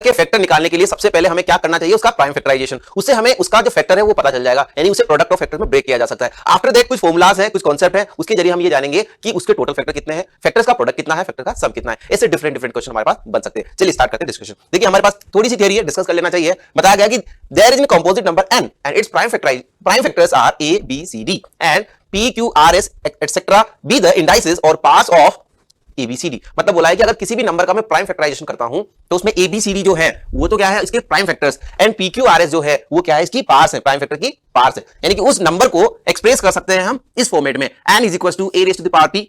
के फैक्टर निकालने के लिए सबसे पहले हमें क्या करना चाहिए, उसका प्राइम फैक्टराइजेशन। उससे हमें उसका जो फैक्टर है वो पता चल जाएगा, यानी उसे प्रोडक्ट ऑफ फैक्टर में ब्रेक किया जा सकता है। आफ्टर दैट कुछ फॉर्मुलाज है, कुछ कॉन्सेप्ट है, उसके जरिए हम ये जानेंगे कि उसके टोटल फैक्टर कितने हैं, फैक्टर्स का प्रोडक्ट कितना है, फैक्टर का सम कितना है। ऐसे डिफरेंट डिफरेंट क्वेश्चन हमारे पास बन सकते हैं। चलिए स्टार्ट करते हैं डिस्कशन। देखिए हमारे पास थोड़ी सी थियरी है, डिस्कस कर लेना चाहिए। बताया गया कि there is an composite number n and its prime factors are a b c d and p q r s etcetera be the indices और पार्ट्स ऑफ ABCD। मतलब बोला है कि अगर किसी भी नंबर का मैं प्राइम फैक्टराइजेशन करता हूं तो उसमें ABCD जो है वो तो क्या है, इसके प्राइम फैक्टर्स, एंड PQRS जो है वो क्या है, इसकी पार्ट्स है, प्राइम फैक्टर की पार्ट्स है। यानी कि उस नंबर को एक्सप्रेस कर सकते हैं हम इस फॉर्मेट में, n is equal to a raise to the power p,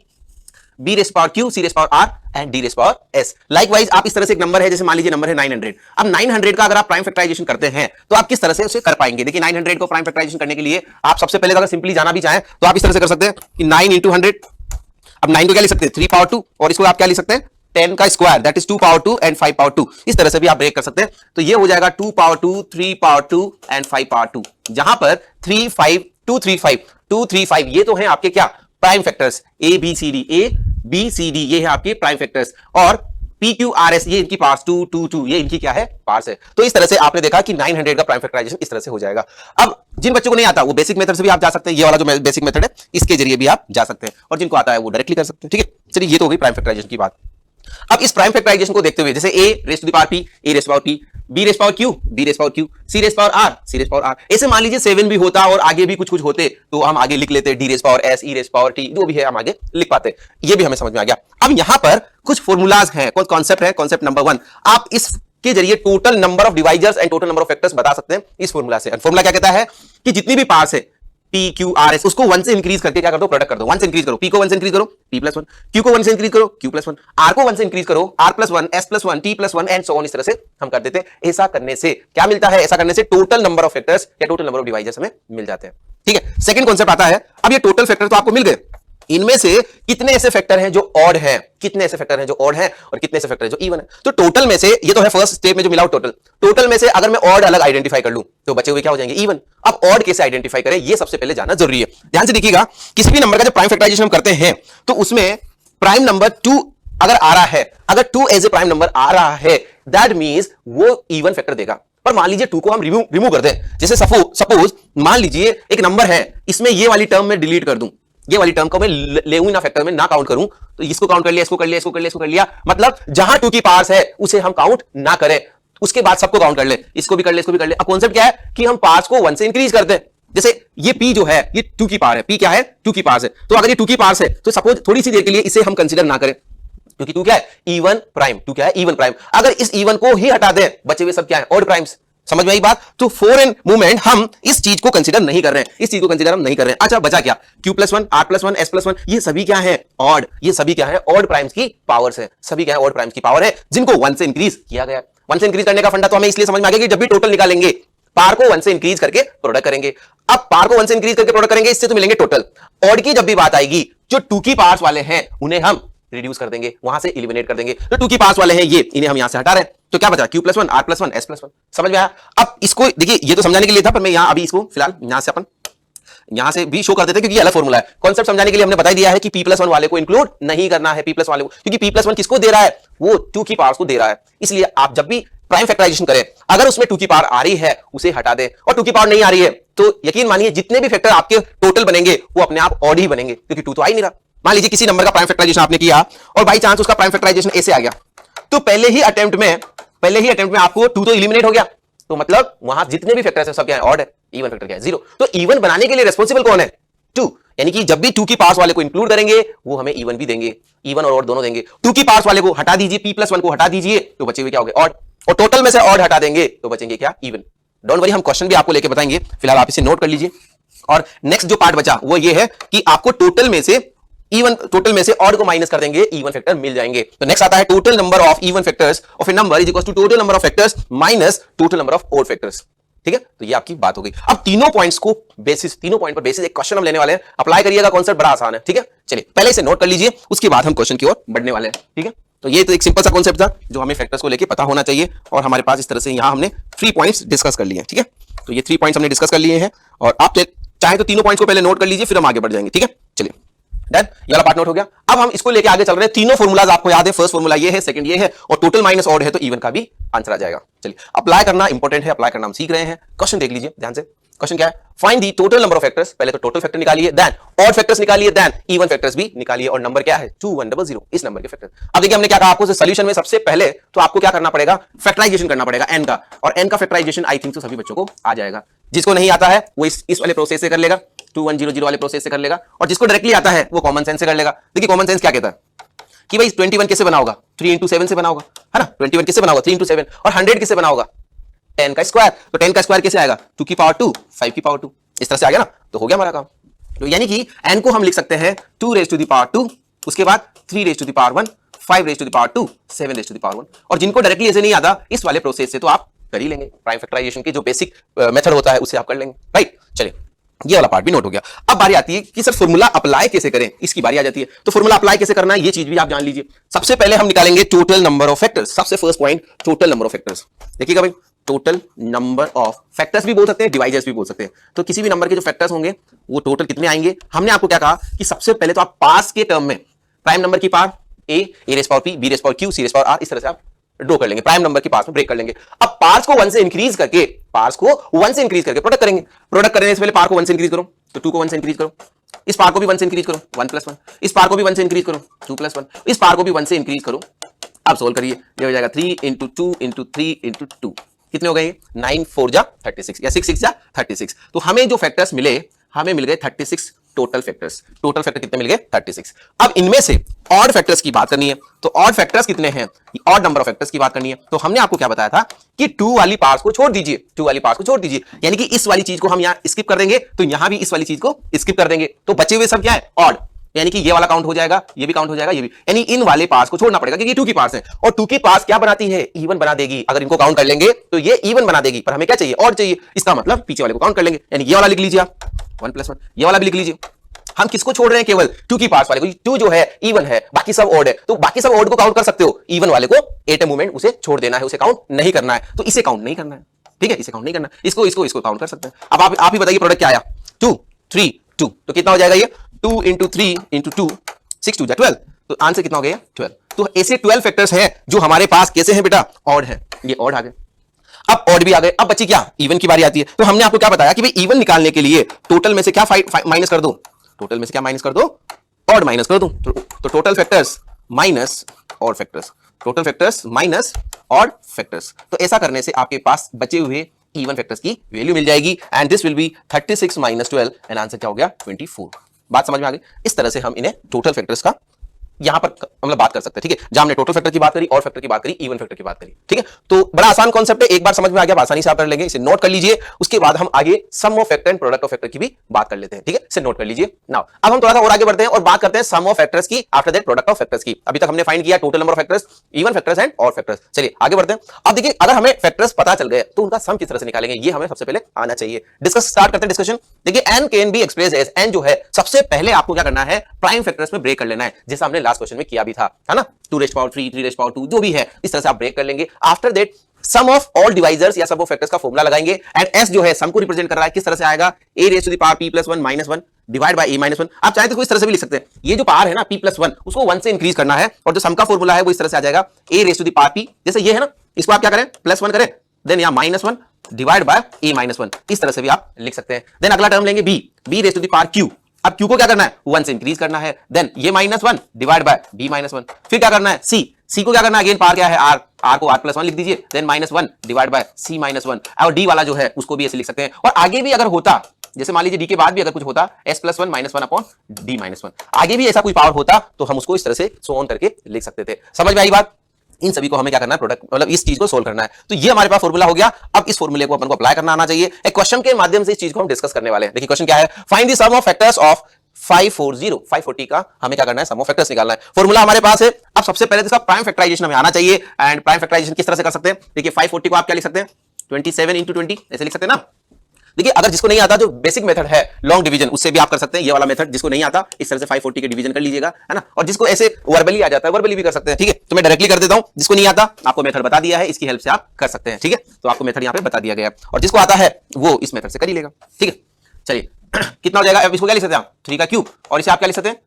b raise to power q, c raise to power r and d raise to power s। Likewise आप इस तरह से एक नंबर है, जैसे मान लीजिए नंबर है 900। अब 900 का अगर आप प्राइम फैक्टराइजेशन करते हैं तो आप किस तरह से उसे कर पाएंगे। देखिए 900 को प्राइम फैक्टराइजेशन करने के लिए आप सबसे पहले अगर सिंपली जाना भी चाहें तो आप इस तरह से कर सकते हैं कि 9 इंटू 100। अब 9 को क्या लिख सकते हैं, 3 पावर 2, और इसको आप क्या लिख सकते हैं, 10 का square, that is 2 power 2 and 5 power 2। इस तरह से भी आप ब्रेक कर सकते हैं। तो ये हो जाएगा 2 पावर 2, 3 पावर 2 एंड 5 पावर 2, जहां पर 3 5 2 3 5 2 3 5 ये तो हैं आपके क्या prime factors, A B C D ये है आपके प्राइम फैक्टर्स, और PQRS ये इनकी पार्ट्स 2 2 2 ये इनकी क्या है, पार्ट्स है। तो इस तरह से आपने देखा कि 900 का प्राइम फैक्टराइजेशन इस तरह से हो जाएगा। अब जिन बच्चों को नहीं आता वो बेसिक मेथड से भी आप जा सकते हैं, ये वाला जो बेसिक मेथड है इसके जरिए भी आप जा सकते हैं, और जिनको आता है वो डायरेक्टली कर सकते हैं। ठीक है, चलिए ये तो हो गई प्राइम फैक्टराइजेशन की बात। अब इस प्राइम फैक्टराइजेशन को देखते हुए जैसे a raise to the power p, a raise to power p, b raise power q, b raise power q, c raise power r, c raise power r। ऐसे मान लीजिए 7 भी होता और आगे भी कुछ कुछ होते तो हम आगे लिख लेते d rays power s, e rays power t, जो भी है हम आगे लिख पाते। ये भी हमें समझ में आ गया। अब यहां पर कुछ फॉर्मूलाज हैं, कुछ कॉन्सेप्ट है। कॉन्सेप्ट नंबर 1, आप इस के जरिए total number of divisors and total number of factors बता सकते हैं इस फॉर्मूला से। फॉर्मूला क्या कहता है कि जितनी भी पार्ट्स है PQRS उसको 1 से इंक्रीज करके क्या कर दो, प्रोडक्ट कर दो। 1 से इंक्रीज करो, P को 1 से इंक्रीज करो, P+1, Q को 1 से इंक्रीज करो, Q+1, R को 1 से इंक्रीज करो, R+1, S+1, T+1 and so on. इस तरह से हम कर देते हैं। ऐसा करने से क्या मिलता है, ऐसा करने से टोटल नंबर ऑफ फैक्टर्स या टोटल नंबर ऑफ डिवाइजर्स हमें मिल जाते हैं। ठीक है, सेकंड कॉन्सेप्ट आता है। अब ये टोटल फैक्टर तो आपको मिल गए, इनमें से कितने ऐसे फैक्टर हैं जो ऑड हैं, कितने ऐसे फैक्टर हैं जो ऑड हैं और कितने ऐसे फैक्टर हैं जो इवन है। तो टोटल में से, ये तो है फर्स्ट स्टेप में जो मिला टोटल में से अगर मैं ऑड अलग आइडेंटिफाई कर लूं तो बचे हुए क्या हो जाएंगे, इवन। अब ऑड कैसे आइडेंटिफाई करें ये सबसे पहले जानना जरूरी है। ध्यान से देखिएगा, किसी भी नंबर का जब प्राइम फैक्टराइजेशन हम करते हैं तो उसमें प्राइम नंबर 2 अगर आ रहा है, अगर 2 एज ए प्राइम नंबर आ रहा है, दैट मींस वो इवन फैक्टर देगा। पर मान लीजिए 2 को हम रिमूव कर दें, जैसे सपोज मान लीजिए एक नंबर है, इसमें ये वाली टर्म में डिलीट कर दूं, ये वाली टर्म को मैं ले ना फैक्टर में ना काउंट करूं, तो इसको काउंट कर लिया, इसको कर लिया, इसको कर लिया, इसको कर लिया, मतलब जहां 2 की पार्ट्स है उसे हम काउंट ना करें, उसके बाद सबको काउंट कर ले, इसको भी कर ले, इसको भी कर ले। अब कॉन्सेप्ट क्या है कि हम पार्ट्स को 1 से इंक्रीज करते हैं। जैसे ये P जो है ये 2 की पावर है, P क्या है 2 की पार्ट्स है, तो अगर ये 2 की पार्ट्स है तो सपोज थोड़ी सी देर के लिए इसे हम कंसीडर ना करें, क्योंकि 2 क्या है, इवन प्राइम, 2 क्या है, इवन प्राइम। अगर इस इवन को ही हटा दें, बचे हुए सब क्या है, ऑड प्राइम्स। समझ में आई बात। तो फॉर एन मोमेंट हम इस चीज को कंसीडर नहीं कर रहे हैं, इस चीज को कंसीडर हम नहीं कर रहे हैं। अच्छा बचा क्या, Q+1, R+1, S+1, ये सभी क्या है, ऑड। ये सभी क्या है, ऑड प्राइम्स की पावर्स है, सभी क्या है, ऑड प्राइम्स की पावर है, जिनको 1 से इंक्रीज किया गया। 1 से इंक्रीज करने का फंडा तो हमें इसलिए समझ में आ गया कि जब भी टोटल निकालेंगे पार को 1 से इंक्रीज करके प्रोडक्ट करेंगे। अब पार को 1 से इंक्रीज करके प्रोडक्ट करेंगे, इससे तो मिलेंगे टोटल। ऑड की जब भी बात आएगी, जो 2 की पार्ट्स वाले हैं उन्हें हम रिड्यूस कर देंगे, वहां से एलिमिनेट कर देंगे। तो 2 की पार्ट्स वाले हैं ये, इन्हें हम यहां से हटा रहे हैं, तो क्या बचा, Q+1, R+1, S+1। समझ में आया। अब इसको देखिए, ये तो समझाने के लिए था, पर मैं यहां अभी इसको फिलहाल यहां से अपन यहां से भी शो कर देते हैं, क्योंकि ये अलग फॉर्मूला है। कॉन्सेप्ट समझाने के लिए हमने बता दिया है कि P+1 वाले को इंक्लूड नहीं करना है, P+ वाले को, क्योंकि P+1 किसको दे रहा है, वो 2 की पावर्स को दे रहा है। इसलिए आप जब भी प्राइम फैक्टराइजेशन करें, अगर उसमें 2 की पावर आ रही है उसे हटा दें, और 2 की पावर नहीं आ रही है तो यकीन मानिए जितने भी फैक्टर आपके टोटल बनेंगे वो अपने आप ऑड ही बनेंगे, क्योंकि 2 तो आ ही नहीं रहा। मान लीजिए किसी नंबर का प्राइम फैक्टराइजेशन आपने किया और बाई चांस उसका प्राइम फैक्टराइजेशन ऐसे आ गया, तो पहले ही अटेम्प्ट में आपको 2 तो एलिमिनेट हो गया, तो मतलब वहां जितने भी फैक्टर्स हैं सब क्या है, ऑड है, इवन फैक्टर क्या है, 0। तो इवन बनाने के लिए रिस्पांसिबल कौन है, 2। यानी कि जब भी 2 की पावर्स वाले को इंक्लूड करेंगे वो हमें इवन भी देंगे, इवन और ऑड दोनों देंगे। 2 की पावर्स वाले को हटा दीजिए, P+1 को हटा दीजिए, तो बचे हुए क्या हो गए, ऑड। और टोटल में से ऑड हटा देंगे तो बचेंगे क्या, इवन। डोंट वरी, हम क्वेश्चन भी आपको लेके बताएंगे, फिलहाल आप इसे नोट कर लीजिए। और नेक्स्ट जो पार्ट बचा वो ये है कि आपको टोटल में से ऑड को माइनस कर देंगे, इवन फैक्टर मिल जाएंगे। तो नेक्स्ट आता है total number of even factors of a number is equal to total number of factors minus total number of odd factors. ठीक है, तो ये आपकी बात हो गई। अब तीनों पॉइंट पर बेसिस एक क्वेश्चन हम लेने वाले हैं, अप्लाई करिएगा, कॉन्सेप्ट बड़ा आसान है। ठीक है, चलिए पहले इसे नोट कर लीजिए, उसके बाद हम क्वेश्चन की ओर बढ़ने वाले हैं। ठीक है, तो ये तो एक सिंपल सा कॉन्सेप्ट था जो हमें फैक्टर्स को लेके पता होना चाहिए, और हमारे पास इस तरह से यहां हमने 3 पॉइंट्स डिस्कस कर लिए हैं। ठीक है, तो ये 3 पॉइंट्स हमने डिस्कस कर लिए हैं, और आप चाहे तो तीनों पॉइंट्स को पहले नोट कर लीजिए, फिर हम आगे बढ़ जाएंगे। ठीक है, चलिए डन, ये वाला पार्ट नोट हो गया। अब हम इसको लेके आगे चल रहे हैं। तीनों फॉर्मूलाज आपको याद है, फर्स्ट फॉर्मूला ये है, सेकंड ये है, और टोटल माइनस ऑड है तो इवन का भी आंसर आ जाएगा। चलिए अप्लाई करना इंपॉर्टेंट है, अप्लाई करना हम सीख रहे हैं। क्वेश्चन देख लीजिए ध्यान से। क्वेश्चन क्या है? Find the total number of factors. पहले तो टोटल फैक्टर निकालिए, देन ऑड फैक्टर्स निकालिए, देन इवन फैक्टर्स भी निकालिए, और नंबर क्या है? 2100, इस नंबर के फैक्टर। अब देखिए हमने क्या कहा आपको, सॉल्यूशन में सबसे पहले तो आपको क्या करना पड़ेगा? फैक्टराइजेशन करना पड़ेगा n का, और n का फैक्टराइजेशन आई थिंक तो सभी बच्चों को आ जाएगा। जिसको नहीं आता है वो इस वाले प्रोसेस से कर लेगा, 2100 वाले प्रोसेस से कर लेगा, और जिसको डायरेक्टली आता है वो कॉमन सेंस से कर लेगा। देखिए कॉमन सेंस क्या कहता है कि भाई 21 किससे बना होगा? 3 into 7 से बना होगा, है ना? 21 किससे बना होगा? 3 into 7। और 100 किससे बना होगा? 10 का स्क्वायर। तो 10 का स्क्वायर कैसे आएगा? 2 की पावर 2, 5 की पावर 2, इस तरह से आ गया ना, तो हो गया हमारा काम। तो यानी कि n को हम लिख सकते हैं 2 raised to the power 2, उसके बाद 3 raised to the power 1, 5 raised to the power 2, 7 raised to the power 1। और जिनको डायरेक्टली ऐसे नहीं आता इस वाले प्रोसेस से तो आप कर ही लेंगे, प्राइम फैक्टराइजेशन के जो बेसिक मेथड होता है उससे आप कर लेंगे, राइट। चलिए ये वाला पार्ट भी नोट हो गया। अब बारी आती है कि सर फॉर्मूला अप्लाई कैसे करें, इसकी बारी आ जाती है। तो फॉर्मूला अप्लाई कैसे करना है ये चीज भी आप जान लीजिए। सबसे पहले हम निकालेंगे टोटल नंबर ऑफ फैक्टर्स। सबसे first point total number of factors. देखिएगा भाई, टोटल नंबर ऑफ फैक्टर्स भी बोल सकते हैं, डिवाइजर्स भी बोल सकते हैं। तो किसी भी नंबर के जो फैक्टर्स होंगे वो टोटल कितने आएंगे? हमने आपको क्या कहा कि सबसे पहले तो आप पास के टर्म में प्राइम नंबर की power a rays power p, b raise power q, c raise power r, इस तरह से आप ड्रॉ कर लेंगे, प्राइम नंबर की पार्ट्स में ब्रेक कर लेंगे। अब पार्ट्स को 1 से इंक्रीज करके प्रोडक्ट करेंगे। प्रोडक्ट करने से पहले पार को 1 से इंक्रीज करो, तो 2 को 1 से इंक्रीज करो, इस पार को भी 1 से इंक्रीज करो, 1 + 1, इस पार को भी 1 से इंक्रीज करो, 2 + 1, इस पार को भी 1 से इंक्रीज करो। अब सोल्व करिए, ये हो जाएगा 3 × 2 × 3 × 2, कितने हो गए? 9 4 जा 36 या 6 6 जा 36। तो हमें जो फैक्टर्स मिले, हमें मिल गए 36 टोटल फैक्टर्स। टोटल फैक्टर कितने मिल गए? 36। अब इनमें से ऑड फैक्टर्स की बात करनी है, तो ऑड फैक्टर्स कितने हैं? ऑड नंबर ऑफ फैक्टर्स की बात करनी है। तो हमने आपको क्या बताया था कि 2 वाली पार्ट्स को छोड़ दीजिए, 2 वाली पार्ट्स को छोड़ दीजिए, यानी कि इस वाली चीज को हम यहां स्किप कर देंगे, तो यहां भी इस वाली चीज को स्किप कर देंगे, तो बचे हुए सब क्या है? ऑड। यानी कि ये वाला काउंट हो जाएगा, ये भी काउंट हो जाएगा, ये भी, यानी इन वाले पार्ट्स को छोड़ना पड़ेगा क्योंकि 2 की पार्ट्स हैं, और 2 की पार्ट्स क्या बनाती है? इवन बना देगी। अगर इनको काउंट कर लेंगे तो ये इवन बना देगी, पर हमें क्या चाहिए? ऑड चाहिए। इसका मतलब पीछे वाले को काउंट कर लेंगे, यानी ये वाला लिख लीजिए आप 1 + 1, ये वाला भी लिख लीजिए। हम किसको छोड़ रहे हैं? केवल 2 की पार्ट्स वाले को। 2 जो है इवन है, बाकी सब ऑड है, तो बाकी सब ऑड को काउंट कर सकते हो, इवन वाले को एट ए मोमेंट उसे छोड़ देना है, उसे काउंट नहीं करना है, तो इसे काउंट नहीं करना है, ठीक है, इसे काउंट नहीं करना है, इसको काउंट कर सकते हैं। अब आप ही बताइए प्रोडक्ट क्या आया? 2 3 2, तो कितना हो जाएगा ये? 2 × 3 × 2, 6 2 जा 12, तो आंसर कितना हो गया? 12। तो ऐसे 12 फैक्टर्स हैं जो हमारे पास कैसे हैं बेटा? ऑड है, ये ऑड आ गए। अब ऑड भी आ गए, अब बची क्या? इवन की बारी आती है। तो हमने आपको क्या बताया कि भाई इवन निकालने के लिए टोटल में से क्या माइनस कर दो? टोटल में से क्या माइनस कर दो? ऑड माइनस कर दो। तो total factors minus odd factors, total factors minus odd factors. तो ऐसा करने से आपके पास बचे हुए इवन फैक्टर्स की वैल्यू मिल जाएगी, and this will B 36 - 12, and answer क्या हो गया? 24। बात समझ में आ गई? इस तरह से हम इन्हें टोटल फैक्टर्स का यहां पर मतलब बात कर सकते हैं, ठीक है। जहां हमने टोटल फैक्टर की बात करी, ऑड फैक्टर की बात करी, इवन फैक्टर की बात करी, ठीक है। तो बड़ा आसान कॉन्सेप्ट है, एक बार समझ में आ गया, आसानी से आप कर लेंगे। इसे नोट कर लीजिए, उसके बाद हम आगे sum of factor and product of factor की भी बात कर लेते हैं, ठीक है। इसे नोट कर लीजिए। नाउ अब हम थोड़ा सा और आगे बढ़ते हैं और बात करते हैं सम ऑफ फैक्टर्स की, after that product of factors की। अभी तक हमने फाइंड किया total number of factors, even factors and odd factors. चलिए आगे बढ़ते हैं। अब देखिए, अगर हमें फैक्टर्स पता चल गए तो उनका सम किस तरह से निकालेंगे, ये हमें सबसे पहले आना चाहिए। डिस्कस स्टार्ट करते हैं डिस्कशन। देखिए n can be expressed as, n जो है सबसे पहले आपको क्या करना है? प्राइम फैक्टर्स में ब्रेक कर लेना है, जैसा हमने लास्ट क्वेश्चन में किया भी था, है ना। 2 raised power 3, 3 raised power 2, जो भी है इस तरह से आप ब्रेक कर लेंगे। After that sum of all divisors या सम ऑफ फैक्टर्स का फॉर्मूला लगाएंगे, एंड s जो है सम को रिप्रेजेंट कर रहा है, किस तरह से आएगा? a raised to the power p + 1 - 1 divide by a - 1। आप चाहे तो इस तरह से भी लिख सकते हैं, ये जो पावर है ना p + 1, उसको 1 से इंक्रीज करना है, और जो सम का फॉर्मूला है वो इस तरह से आ जाएगा a raised to the power p, जैसे ये है ना, इसको आप क्या करें? +1 करें, देन यहां -1 डिवाइड बाय a - 1, इस तरह से भी आप लिख सकते हैं। देन अगला टर्म लेंगे b raised to the power q। अब q को क्या करना है? 1 से इंक्रीज करना है, देन ये -1 डिवाइड बाय b - 1। फिर क्या करना है? c को क्या करना है? अगेन पावर क्या है? r को r + 1 लिख दीजिए, देन -1 डिवाइड बाय c - 1। और d वाला जो है उसको भी ऐसे लिख सकते हैं। और आगे भी अगर होता, जैसे मान लीजिए d के बाद भी अगर कुछ होता, s + 1 - 1 अपॉन d - 1, आगे भी ऐसा कोई पावर होता तो हम उसको इस तरह से सो ऑन करके लिख सकते थे। समझ में आई बात? इन सभी को हमें क्या करना है? प्रोडक्ट मतलब इस चीज को सोल्व करना है। तो ये हमारे पास फॉर्मूला हो गया। अब इस फॉर्मूले को अपन को अप्लाई करना आना चाहिए। एक क्वेश्चन के माध्यम से इस चीज को हम डिस्कस करने वाले हैं। देखिए क्वेश्चन क्या है? Find the sum of factors of 540 का हमें क्या करना है? सम ऑफ फैक्टर्स निकालना है। फॉर्मूला हमारे पास है। अब सबसे पहले इसका प्राइम फैक्टराइजेशन हमें आना चाहिए, एंड प्राइम फैक्टराइजेशन किस तरह से कर सकते हैं? देखिए 540 को आप क्या लिख सकते हैं? 27 × 20 ऐसे लिख सकते हैं ना। देखिए अगर जिसको नहीं आता, जो बेसिक मेथड है लॉन्ग डिवीजन, उससे भी आप कर सकते हैं। ये वाला मेथड जिसको नहीं आता, इस तरह से 540 के डिवीजन कर लीजिएगा, है ना। और जिसको ऐसे वर्बली आ जाता है, वर्बली भी कर सकते हैं, ठीक है। तो मैं डायरेक्टली कर देता हूं। जिसको नहीं आता, आपको मेथड बता दिया है, इसकी हेल्प से आप कर सकते हैं, ठीक है। तो आपको मेथड यहाँ पे बता दिया गया है, और जिसको आता है वो इस मेथड से कर ही लेगा, ठीक है। चलिए कितना हो जाएगा? अब इसको क्या लिख सकते हैं आप? 3 का क्यूब, और इसे आप क्या लिख सकते हैं?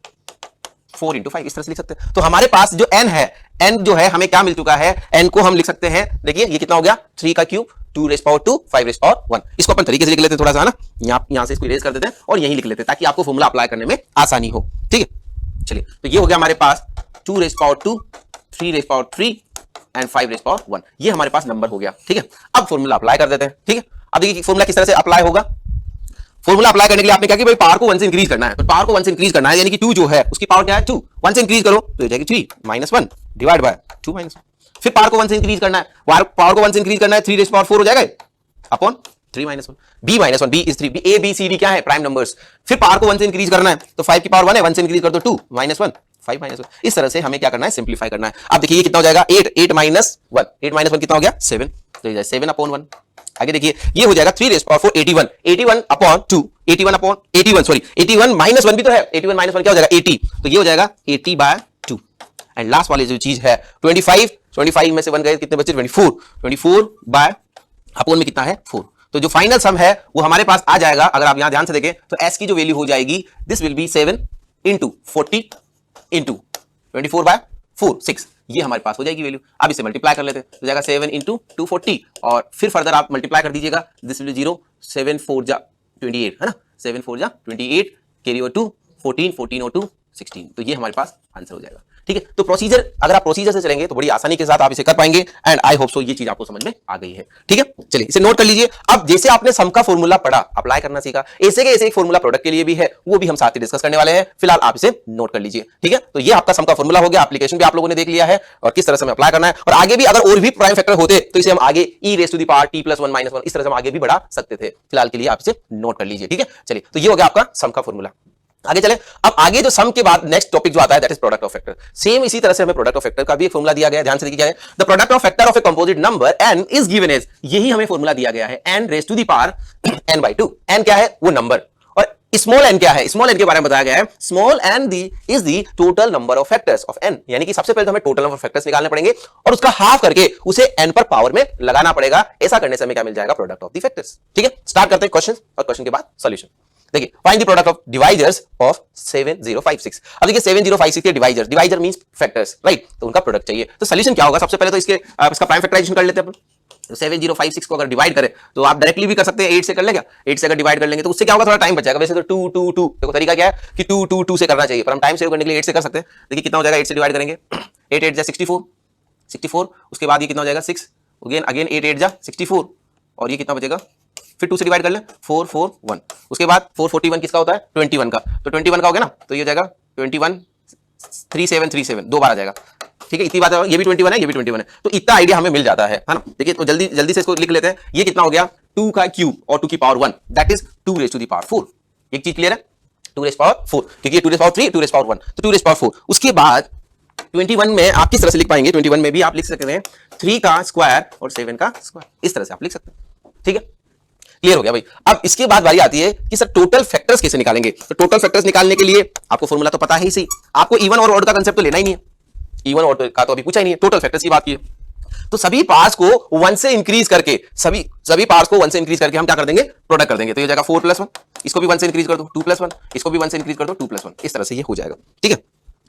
4 इंटू 5 इस तरह से लिख सकते हैं। तो हमारे पास जो n है, n जो है हमें क्या मिल चुका है, n को हम लिख सकते हैं, देखिए ये कितना हो गया 3 का cube 2 rays power 2 5 rays power 1। इसको अपन तरीके से लिख लेते हैं थोड़ा सा ना, यहां से इसको इरेज कर देते हैं और यहीं लिख लेते हैं ताकि आपको फॉर्मूला अप्लाई करने में आसानी हो। ठीक है, चलिए तो ये हो गया हमारे पास 2 rays power 2 3 rays power 3 and 5 rays power 1, ये हमारे पास नंबर हो गया। ठीक है, अब फॉर्मूला अप्लाई कर देते हैं। ठीक है, अब देखिए फॉर्मूला किस तरह से अप्लाई होगा। फॉर्मूला अप्लाई करने के लिए आपने क्या कि भाई पावर को 1 से इंक्रीज करना है, तो पावर को 1 से इंक्रीज करना है, यानी कि 2 जो है उसकी पावर क्या है 2, 1 से इंक्रीज करो तो हो जाएगी 3 माइनस 1 डिवाइड बाय 2 माइनस 1। फिर पावर को 1 से इंक्रीज करना है, पावर को 1 से इंक्रीज करना है 3 रेज़ पावर 4 हो जाएगा upon 3 minus 1 b minus 1 b is 3 a b c d क्या है प्राइम नंबर्स। फिर पावर को 1 से इंक्रीज करना है तो 5 की पावर 1 है, 1 से इंक्रीज कर दो 2 माइनस 1 5 माइनस 1। इस तरह से हमें क्या करना है, सिंप्लीफाई करना है। अब देखिए ये कितना हो जाएगा 8 माइनस 1, 8 माइनस 1 कितना हो गया 7, तो 7 अपॉन 1। आगे देखिए ये हो जाएगा 3 rays power 4 81, 81 upon 2 81 upon 81 minus 1 भी तो है, 81 माइनस 1 क्या हो जाएगा 80, तो ये हो जाएगा 80 बाय 2। एंड लास्ट वाली जो चीज है 25 में से 1 गए कितने बचे 24 बाय अपॉन में कितना है 4। तो जो फाइनल सम है वो हमारे पास आ जाएगा, अगर आप यहां ध्यान से देखें तो s की जो वैल्यू हो जाएगी this will be 7 into 40 into 24 by 4 6, ये हमारे पास हो जाएगी वैल्यू। अब इसे मल्टीप्लाई कर लेते हैं तो जाएगा 7 इंटू 240 और फिर फर्दर आप मल्टीप्लाई कर दीजिएगा, दिस विल बी 0 7 4 जा 28 है ना, 7 4 जा 28 कैरी ओवर 2 14 और 2 16, तो ये हमारे पास आंसर हो जाएगा। ठीक है, तो प्रोसीजर अगर आप प्रोसीजर से चलेंगे तो बड़ी आसानी के साथ आप इसे कर पाएंगे एंड आई होप सो ये चीज आपको समझ में आ गई है। ठीक है, चलिए इसे नोट कर लीजिए। अब जैसे आपने सम का फॉर्मूला पढ़ा, अप्लाई करना सीखा, ऐसे के ऐसे एक फॉर्मूला प्रोडक्ट के लिए भी है, वो भी हम साथ ही डिस्कस करने वाले हैं। फिलहाल आप इसे नोट कर लीजिए। ठीक है, तो ये आपका सम का फॉर्मूला हो गया, एप्लीकेशन भी आप लोगों ने देख लिया है और किस तरह से हमें अप्लाई करना है, और आगे भी अगर और भी प्राइम फैक्टर होते तो इसे हम आगे e raise to the power t + 1 - 1 इस तरह से हम आगे भी बढ़ा सकते थे। फिलहाल के लिए आप इसे नोट कर लीजिए। ठीक है, चलिए तो ये हो गया आपका सम का फॉर्मूला। आगे चले, अब आगे जो सम के बाद नेक्स्ट टॉपिक जो आता है that is product of factor. Same इसी तरह से हमें प्रोडक्ट ऑफ फैक्टर का भी एक फॉर्मूला दिया गया है, ध्यान से देखिए क्या है, the product of factor of a composite number n is given as, यही हमें फॉर्मूला दिया गया है n raise to the power n/2। n क्या है वो नंबर, और स्मॉल n क्या है, स्मॉल n के बारे में बताया गया है, small n is the total number of factors of n, यानी कि सबसे पहले तो हमें टोटल नंबर ऑफ फैक्टर्स निकालने पड़ेंगे और उसका हाफ करके उसे n पर पावर में लगाना पड़ेगा। ऐसा करने से हमें क्या मिल जाएगा, प्रोडक्ट ऑफ द फैक्टर्स। ठीक है, स्टार्ट करते हैं क्वेश्चन और क्वेश्चन के बाद सॉल्यूशन। देखिए find the product of divisors of 7056। अब देखिए 7056 के divisor, divisor means factors, right, तो उनका प्रोडक्ट चाहिए। तो सॉल्यूशन क्या होगा, सबसे पहले तो इसका प्राइम फैक्टराइजेशन कर लेते हैं अपन। तो 7056 को अगर डिवाइड करें तो आप डायरेक्टली भी कर सकते हैं, 8 से कर लेगा, 8 से अगर डिवाइड कर लेंगे तो उससे क्या होगा, थोड़ा टाइम बचेगा। वैसे तो 2 2 2 देखो तरीका क्या है कि 2 2 2 से करना चाहिए, पर हम टाइम सेव करने के लिए 8 से कर सकते हैं। देखिए कितना हो जाएगा, 8 से डिवाइड करेंगे 8 8 जा 64, उसके बाद ये कितना हो जाएगा 6, अगेन 8 8 जा 64 और ये कितना बचेगा, फिर 2 से डिवाइड कर ले 4 4 1, उसके बाद 441 किसका होता है 21 का, तो 21 का हो गया ना, तो ये हो जाएगा 21 3737 दो बार आ जाएगा। ठीक है, इतनी बात है, ये भी 21 है, ये भी 21 है, तो इतना आइडिया हमें मिल जाता है ना। देखिए तो जल्दी से इसको लिख लेते हैं। ये कितना हो गया 2 का क्यूब और 2 की power 1 that is 2 raise to the power 4। एक चीज क्लियर है, 2 रेज़ पावर 4, क्योंकि ये 2 रेज़ पावर 3 2 रेज़ पावर 1, तो 2 रेज़ पावर 4। उसके बाद 21 में आप किस तरह से लिख पाएंगे, 21 में भी आप लिख सकते हैं 3 का स्क्वायर और 7 का स्क्वायर, इस तरह से आप लिख सकते हैं। ठीक है, क्लियर हो गया भाई। अब इसके बाद बारी आती है कि सर टोटल फैक्टर्स कैसे निकालेंगे। तो टोटल फैक्टर्स निकालने के लिए आपको फॉर्मूला तो पता है ही सही, आपको इवन और ऑड का कांसेप्ट तो लेना ही नहीं है, इवन ऑड का तो अभी पूछा ही नहीं है, टोटल फैक्टर्स की बात की है। तो सभी पार्ट्स को 1 से इंक्रीज करके, सभी पार्ट्स को 1 से इंक्रीज करके हम क्या कर देंगे, प्रोडक्ट कर देंगे। तो ये हो जाएगा 4 + 1, इसको भी 1 से इंक्रीज कर दो 2 + 1, इसको भी 1 से इंक्रीज कर दो 2 + 1, इस तरह से ये हो जाएगा। ठीक है,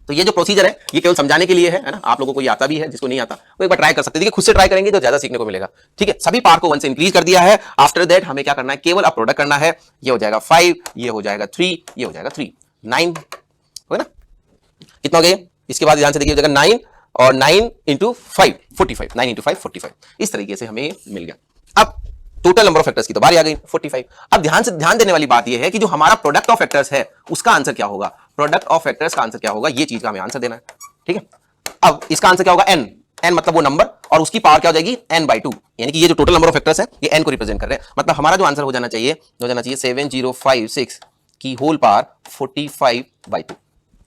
तो ये जो प्रोसीजर है ये केवल समझाने के लिए है ना, आप लोगों को ये आता भी है, जिसको नहीं आता वो एक बार ट्राई कर सकते हैं। देखिए खुद से ट्राई करेंगे तो ज्यादा सीखने को मिलेगा। ठीक है, सभी पार्ट को 1 से इंक्रीज कर दिया है। आफ्टर दैट हमें क्या करना है, केवल अब प्रोडक्ट करना है। ये हो जाएगा 5, ये हो जाएगा 3, ये हो जाएगा 3 9 हो ना, कितना हो गया, इसके बाद ध्यान से देखिए हो जाएगा 9 और 9 × 5 45, 9 × 5 45, इस तरीके से हमें मिल गया। अब टोटल नंबर ऑफ फैक्टर्स की तो बारी आ गई 45। अब ध्यान देने वाली बात यह है कि जो हमारा प्रोडक्ट ऑफ फैक्टर्स है उसका आंसर क्या होगा, प्रोडक्ट ऑफ फैक्टर्स का आंसर क्या होगा, ये चीज का हमें आंसर देना है। ठीक है, अब इसका आंसर क्या होगा, n मतलब वो नंबर और उसकी पावर क्या हो जाएगी n/2, यानी कि ये जो टोटल नंबर ऑफ फैक्टर्स है ये n को रिप्रेजेंट कर रहे हैं। मतलब हमारा जो आंसर हो जाना चाहिए 7056 की होल पावर 45/2,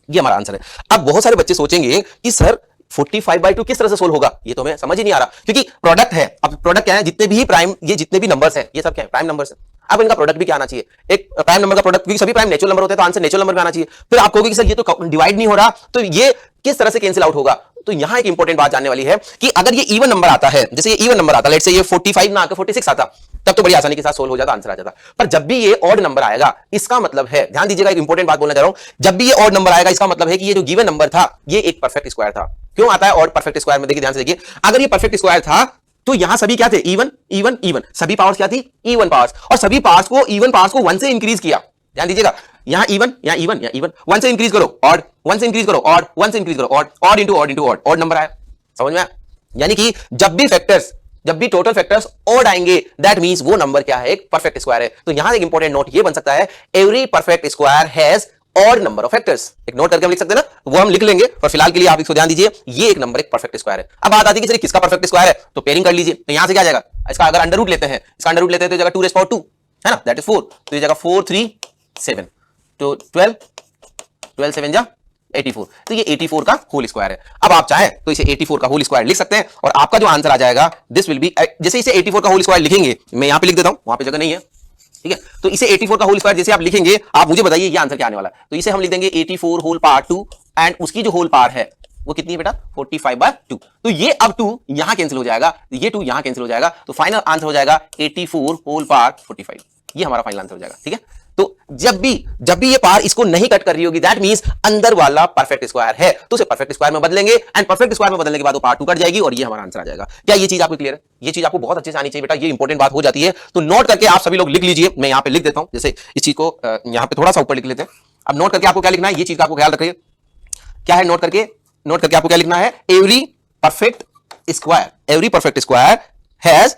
ये हमारा आंसर है। अब बहुत सारे बच्चे सोचेंगे कि सर 45/2 किस तरह से सोल्व होगा, ये तो हमें समझ ही नहीं आ रहा, क्योंकि प्रोडक्ट है। अब प्रोडक्ट क्या है, जितने भी नंबर्स हैं ये सब क्या है, प्राइम नंबर्स है। अब इनका प्रोडक्ट भी क्या आना चाहिए, एक प्राइम नंबर का प्रोडक्ट, क्योंकि सभी प्राइम नेचुरल नंबर होते हैं तो आंसर नेचुरल नंबर में आना चाहिए। फिर आप कहोगे कि सर ये तो डिवाइड नहीं हो रहा, तो ये किस तरह से कैंसिल आउट होगा। तो यहां एक इंपॉर्टेंट बात जानने वाली है कि अगर ये इवन नंबर आता है, जैसे ये इवन नंबर आता, लेट्स से ये 45 ना आकर 46 आता, तब तो बड़ी आसानी के साथ सोल्व हो जाता, आंसर आ जाता। पर जब भी ये ऑड नंबर आएगा, इसका मतलब है, ध्यान दीजिएगा, एक इंपॉर्टेंट बात बोलना चाह रहा हूं, जब भी ये ऑड नंबर आएगा इसका मतलब है कि ये जो गिवन नंबर था ये एक परफेक्ट स्क्वायर था। क्यों आता है ऑड परफेक्ट स्क्वायर में, देखिए ध्यान से देखिए, अगर ये परफेक्ट स्क्वायर था तो यहां सभी क्या थे, इवन इवन इवन, सभी पावर्स क्या थी, इवन पावर्स, और सभी पावर्स को, इवन पावर्स को 1 से इंक्रीज किया। ध्यान दीजिएगा, यहां इवन, यहां इवन, यहां इवन, 1 से इंक्रीज करो ऑड, 1 से इंक्रीज करो ऑड, 1 से इंक्रीज करो odd, odd into odd into odd, odd number आया। समझ में आया? यानी कि जब भी टोटल फैक्टर्स ऑड आएंगे, दैट मींस वो नंबर क्या है, एक परफेक्ट स्क्वायर है। तो यहां एक इंपॉर्टेंट नोट ये बन सकता है, every perfect square has odd number of factors. एक नोट करके हम लिख सकते हैं ना, वो हम लिख लेंगे, पर फिलहाल के लिए आप इसको ध्यान दीजिए, ये एक नंबर एक परफेक्ट स्क्वायर है। अब बात आती है कि किसका परफेक्ट स्क्वायर है, तो पेयरिंग कर लीजिए। तो यहां से क्या जाएगा, इसका अगर अंडर रूट लेते हैं, इसका अंडर रूट लेते हैं तो जगह 2 रेज़ पावर 2 है ना, दैट इज 4, तो ये जगह 4 3 7, तो 12 12 7 जा 84, तो ये 84 का होल स्क्वायर है। अब आप चाहें तो इसे 84 का होल स्क्वायर लिख सकते हैं, और आपका जो आंसर आ जाएगा दिस विल बी, जैसे इसे 84 का होल स्क्वायर लिखेंगे, मैं यहां पे लिख देता हूं, वहां पे जगह नहीं है, ठीक है, तो इसे 84 का होल स्क्वायर जैसे आप लिखेंगे, आप मुझे बताइए ये आंसर क्या आने वाला है। तो इसे हम लिख देंगे 84 होल पावर 2, एंड उसकी जो होल पावर है वो कितनी है बेटा, 45/2। तो ये अब 2 यहां कैंसिल हो जाएगा, ये 2 यहां कैंसिल हो जाएगा, तो फाइनल आंसर हो जाएगा 84 होल पावर 45। ये हमारा फाइनल आंसर हो जाएगा, ठीक है। तो जब भी ये पावर इसको नहीं कट कर रही होगी, दैट मींस अंदर वाला परफेक्ट स्क्वायर है, तो उसे परफेक्ट स्क्वायर में बदलेंगे, एंड परफेक्ट स्क्वायर में बदलने के बाद वो पावर 2 कट जाएगी, और ये हमारा आंसर आ जाएगा। क्या ये चीज आपको क्लियर है? ये चीज आपको बहुत अच्छे से आनी चाहिए बेटा, ये इंपॉर्टेंट बात हो जाती है, तो नोट करके आप सभी लोग लिख लीजिए। मैं यहां पे लिख देता हूं, जैसे इस चीज को यहां पे थोड़ा सा ऊपर लिख लेते हैं। अब नोट करके आपको क्या लिखना है, ये चीज का आपको ख्याल रखिए, क्या है, नोट करके आपको क्या लिखना है, every perfect square has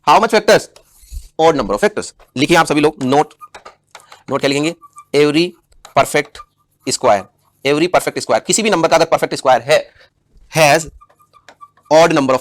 how much factors, odd number of factors. लिखिए आप सभी लोग, नोट क्या लिखेंगे, एवरी परफेक्ट स्क्वायर, किसी भी नंबर का अगर परफेक्ट स्क्वायर है, has odd number of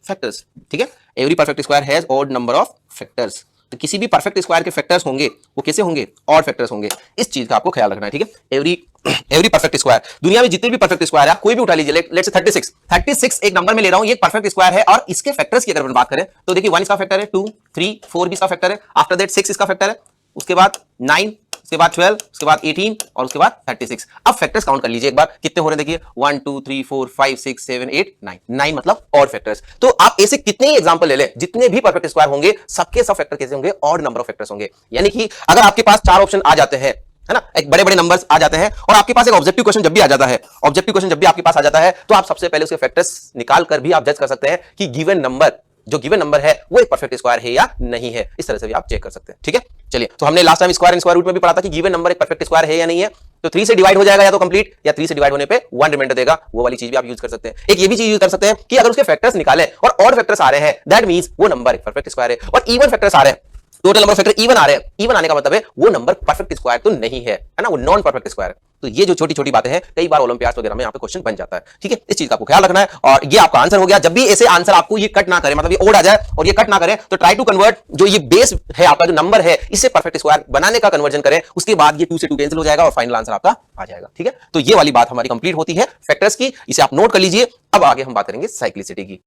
factors, ठीक है, every perfect square has odd number of factors. तो किसी भी परफेक्ट स्क्वायर के फैक्टर्स होंगे वो कैसे होंगे, ऑड फैक्टर्स होंगे, इस चीज का आपको ख्याल रखना है, ठीक है। एवरी परफेक्ट स्क्वायर, दुनिया में जितने भी परफेक्ट स्क्वायर है, कोई भी उठा लीजिए, लेट्स से 36 एक नंबर में ले रहा हूं, ये परफेक्ट स्क्वायर है, और इसके फैक्टर्स की अगर बात करें तो देखिए 1 इसका फैक्टर है, 2 3 4 भी इसका फैक्टर है, आफ्टर दैट 6 इसका फैक्टर है, उसके बाद 9, उसके बाद 12, उसके बाद 18, और उसके बाद 36। अब फैक्टर्स काउंट कर लीजिए एक बार, कितने हो रहे हैं, देखिए 1 2 3 4 5 6 7 8 9, 9 मतलब ऑड फैक्टर्स। तो आप ऐसे कितने ही एग्जांपल ले लें, जितने भी परफेक्ट स्क्वायर होंगे सबके सब फैक्टर कैसे होंगे, ऑड नंबर ऑफ फैक्टर्स होंगे। यानी कि अगर आपके पास 4 ऑप्शन आ जाते हैं, है ना, एक बड़े बड़े नंबर्स आ जाते हैं, और आपके पास एक ऑब्जेक्टिव क्वेश्चन जब भी आ जाता है, आपके पास आ जाता है, तो आप सबसे पहले उसके फैक्टर्स निकाल कर भी आप जज कर सकते हैं कि गिवन नंबर है वो एक परफेक्ट स्क्वायर है या नहीं है। इस तरह से भी आप चेक कर सकते हैं, ठीक है। चलिए, तो हमने last time square and square root में भी पढ़ा था कि गिवन नंबर एक परफेक्ट स्क्वायर है या नहीं है। तो 3 से डिवाइड हो जाएगा या तो कंप्लीट, या 3 से डिवाइड होने पे 1 रिमाइंडर देगा, वो वाली चीज भी आप यूज कर सकते हैं। एक ये भी चीज यूज कर सकते हैं कि अगर उसके फैक्टर्स निकाले और ऑड फैक्टर्स आ रहे हैं, दैट मींस वो नंबर एक परफेक्ट स्क्वायर है, और इवन फैक्टर्स आ रहे हैं, टोटल नंबर फैक्टर इवन आ रहे हैं, इवन आने का मतलब है वो नंबर परफेक्ट स्क्वायर तो नहीं है ना, वो नॉन परफेक्ट स्क्वायर है। तो ये जो छोटी छोटी बातें हैं, कई बार ओलंपियाड्स वगैरह में यहाँ पे क्वेश्चन बन जाता है, ठीक है। इस चीज का आपको ख्याल रखना है, और ये आपका आंसर हो गया। जब भी ऐसे आंसर आपको ये कट ना करे, मतलब ये ओड आ जाए और ये कट ना करे, तो ट्राई टू कन्वर्ट जो ये बेस है आपका, जो नंबर है, इससे परफेक्ट स्क्वायर बनाने का कन्वर्जन करें, उसके बाद ये 2 से 2 कैंसिल हो जाएगा और फाइनल आंसर आपका आ जाएगा, ठीक है। तो ये वाली बात हमारी कंप्लीट होती है फैक्टर्स की, इसे आप नोट कर लीजिए। अब आगे हम बात करेंगे साइक्लिसिटी की।